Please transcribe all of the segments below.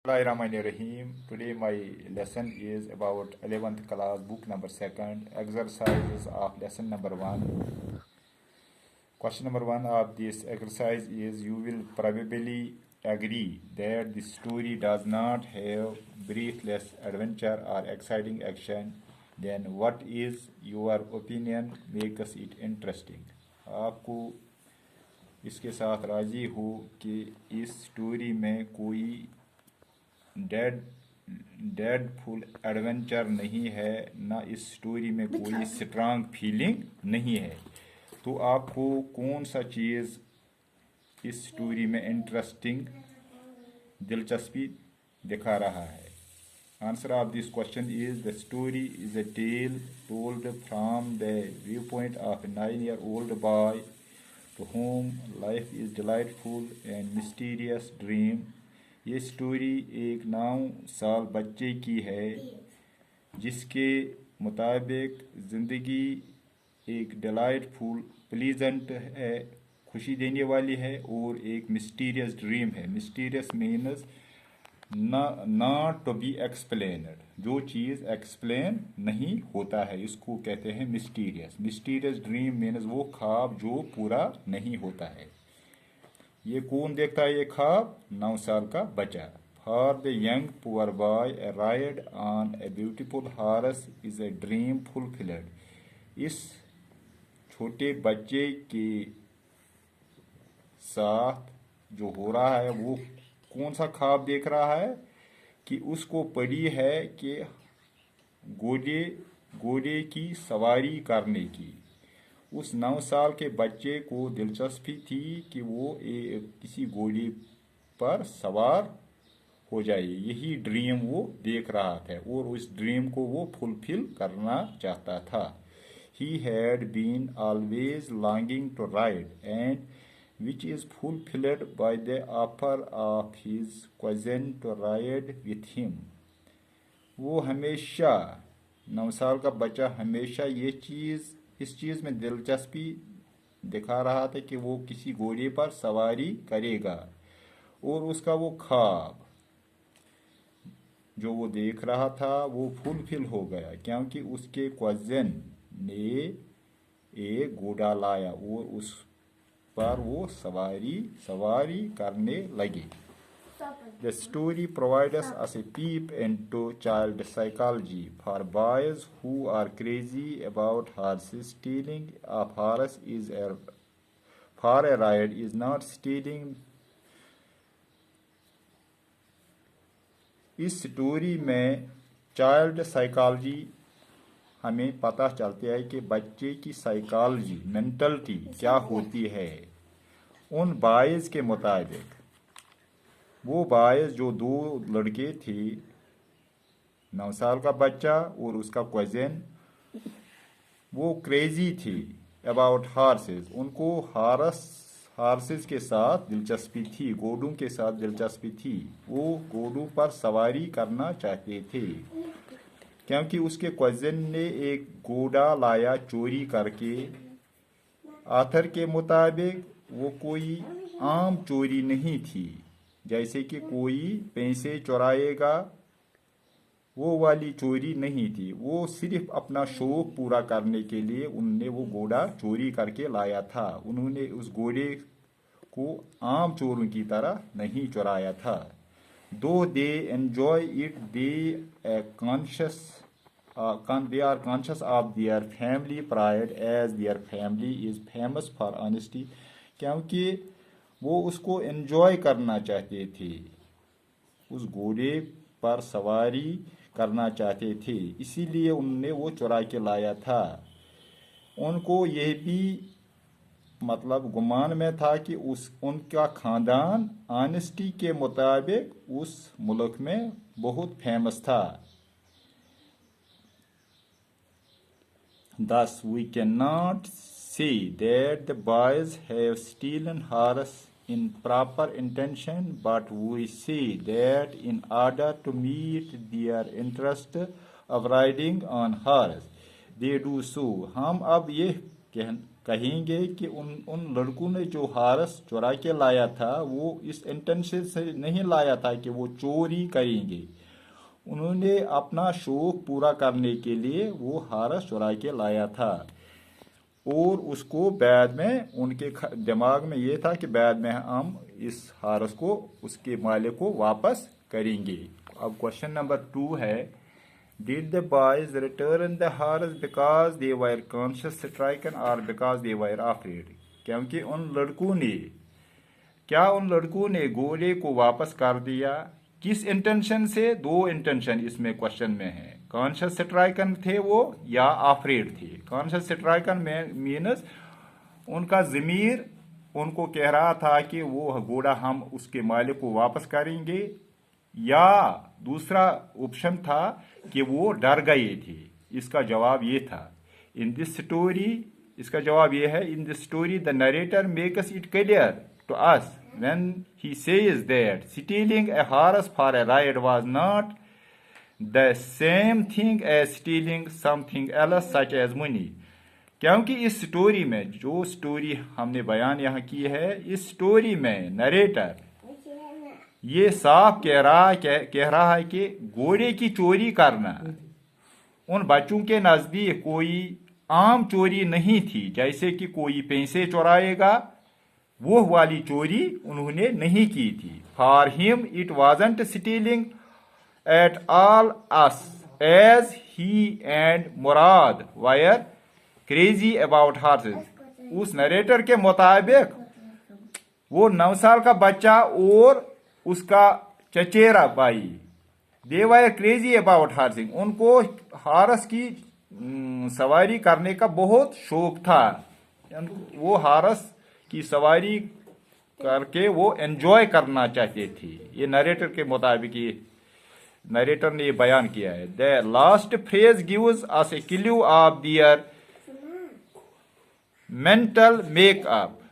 Bismillahirrahmanirrahim. Today my lesson is about 11th class book number 2nd exercises of lesson number 1. Question number 1 of this exercise is you will probably agree that the story does not have breathless adventure or exciting action. Then what is your opinion makes it interesting? आपको इसके साथ राजी हो कि इस story में कोई dead full adventure नहीं है, ना इस स्टोरी में कोई स्ट्रांग फीलिंग नहीं है, तो आपको कौन सा चीज़ इस स्टोरी में इंटरेस्टिंग दिलचस्पी दिखा रहा है? Answer of this question is the story is a tale told from the view point of a 9-year-old boy to whom life is delightful and mysterious dream. ये स्टोरी एक 9 साल बच्चे की है जिसके मुताबिक ज़िंदगी एक डिलाइटफुल प्लीजेंट है, खुशी देने वाली है, और एक मिस्टीरियस ड्रीम है. Mysterious means not to be explained, जो चीज़ एक्सप्लेन नहीं होता है इसको कहते हैं मिस्टीरियस. मिस्टीरियस ड्रीम मीन्स वो ख्वाब जो पूरा नहीं होता है. ये कौन देखता है ये ख्वाब? 9 साल का बच्चा. For the young poor boy A ride on a beautiful horse is a dream fulfilled. इस छोटे बच्चे के साथ जो हो रहा है वो कौन सा ख्वाब देख रहा है कि उसको पड़ी है कि घोड़े की सवारी करने की. उस 9 साल के बच्चे को दिलचस्पी थी कि वो किसी घोड़े पर सवार हो जाए. यही ड्रीम वो देख रहा था और उस ड्रीम को वो फुलफिल करना चाहता था. He had been always longing to ride, and which is fulfilled by the offer of his cousin to ride with him. वो हमेशा 9 साल का बच्चा हमेशा इस चीज़ में दिलचस्पी दिखा रहा था कि वो किसी घोड़े पर सवारी करेगा, और उसका वो ख्वाब जो वो देख रहा था वो फुलफिल हो गया क्योंकि उसके कज़न ने एक घोड़ा लाया और उस पर वो सवारी करने लगे. The story provides us a peep into child psychology. For boys who are crazy about horses, stealing a horse for a ride is not stealing. इस स्टोरी में चाइल्ड साइकोलॉजी हमें पता चलता है कि बच्चे की साइकोलॉजी मेंटलिटी क्या होती है. उन बॉयज़ के मुताबिक वो बॉयज़ जो 2 लड़के थे, 9 साल का बच्चा और उसका कज़न, वो क्रेजी थे अबाउट हॉर्सेस. उनको हॉर्सेस के साथ दिलचस्पी थी, घोड़ों के साथ दिलचस्पी थी. वो घोड़ों पर सवारी करना चाहते थे क्योंकि उसके कज़न ने एक घोड़ा लाया चोरी करके. आथर के मुताबिक वो कोई आम चोरी नहीं थी जैसे कि कोई पैसे चुराएगा, वो वाली चोरी नहीं थी. वो सिर्फ अपना शौक पूरा करने के लिए उन्होंने वो घोड़ा चोरी करके लाया था. उन्होंने उस घोड़े को आम चोरों की तरह नहीं चुराया था. Though they enjoy it, they are conscious of their family pride as their family is famous for honesty. क्योंकि वो उसको एंजॉय करना चाहते थे, उस घोड़े पर सवारी करना चाहते थे, इसीलिए उन्होंने वो चुरा के लाया था. उनको यह भी मतलब गुमान में था कि उनका खानदान ऑनेस्टी के मुताबिक उस मुल्क में बहुत फेमस था. Thus we cannot say that the boys have stolen horse in proper intention, but we say that in order to meet their interest of riding on horse, they do so. हम अब ये कहेंगे कि उन लड़कों ने जो हारस चुरा के लाया था वो इस इंटेंशन से नहीं लाया था कि वो चोरी करेंगे। उन्होंने अपना शौक पूरा करने के लिए वो हारस चुरा के लाया था, और उसको बाद में उनके दिमाग में ये था कि बाद में हम इस हारस को उसके मालिक को वापस करेंगे। अब क्वेश्चन नंबर 2 है, Did the boys return the horse because they were conscious stricken or because they were afraid? क्योंकि उन लड़कों ने घोड़े को वापस कर दिया, किस इंटेंशन से? 2 इंटेंशन इसमें क्वेश्चन में है। कॉन्शियस स्ट्राइकन थे वो या अफ्रेड थे। कॉन्शियस स्ट्राइकन में मीनस उनका ज़मीर उनको कह रहा था कि वो घोड़ा हम उसके मालिक को वापस करेंगे, या दूसरा ऑप्शन था कि वो डर गए थे। इसका जवाब ये था। इन दिस स्टोरी, इसका जवाब ये है, in this story the narrator makes it clear to us when he says that stealing a horse for a ride was not the same thing as stealing something else such as money. क्योंकि इस story में, जो story हमने बयान यहाँ की है, इस स्टोरी में नरेटर ये साफ कह रहा है कि घोड़े की चोरी करना उन बच्चों के नजदीक कोई आम चोरी नहीं थी, जैसे कि कोई पैसे चुराएगा, वो वाली चोरी उन्होंने नहीं की थी। For him it wasn't stealing at all as as he and Mourad were crazy about horses. उस नरेटर के मुताबिक वो 9 साल का बच्चा और उसका चचेरा भाई, दे वर क्रेजी अबाउट हॉर्सिंग, उनको हारस की सवारी करने का बहुत शौक था। वो हारस की सवारी करके वो एंजॉय करना चाहते थे। ये नरेटर के मुताबिक, ये नरेटर ने ये बयान किया है। The last phrase gives us A clue of their mental makeup.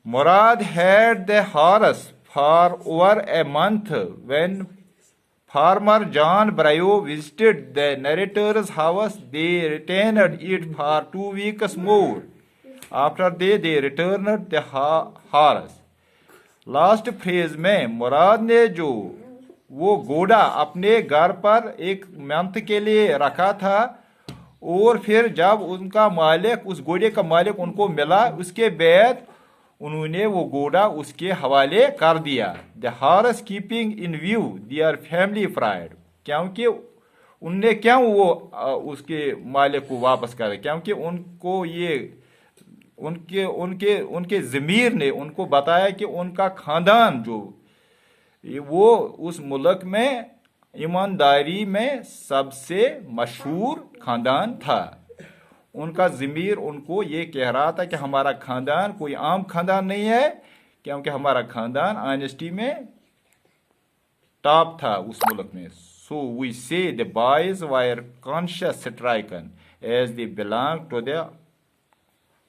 Murad had the horse for over a month when farmer John Brayo visited the narrator's house. They retained it for 2 weeks more. After they returned the horse. Last phrase में मुराद ने जो वो घोड़ा अपने घर पर 1 month के लिए रखा था, और फिर जब उनका मालिक, उस घोड़े का मालिक उनको मिला, उसके बाद उन्होंने वो घोड़ा उसके हवाले कर दिया। The horse keeping in view their family pride. क्योंकि उनने क्यों वो उसके मालिक को वापस कर, क्योंकि उनको ये उनके ज़मीर ने उनको बताया कि उनका खानदान जो वो उस मुल्क में ईमानदारी में सबसे मशहूर खानदान था। उनका ज़मीर उनको ये कह रहा था कि हमारा खानदान कोई आम खानदान नहीं है, क्योंकि हमारा खानदान ऑनेस्टी में टॉप था उस मुल्क में। So we say the boys were conscience stricken as they belong to the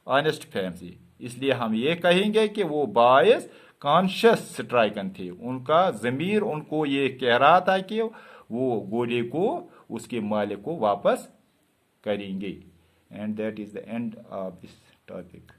honest family. इसलिए हम ये कहेंगे कि वो बॉयज कॉन्शियस स्ट्राइकन थे। उनका ज़मीर उनको ये कह रहा था कि वो घोड़े को उसके मालिक को वापस करेंगे। And that is the end of this topic.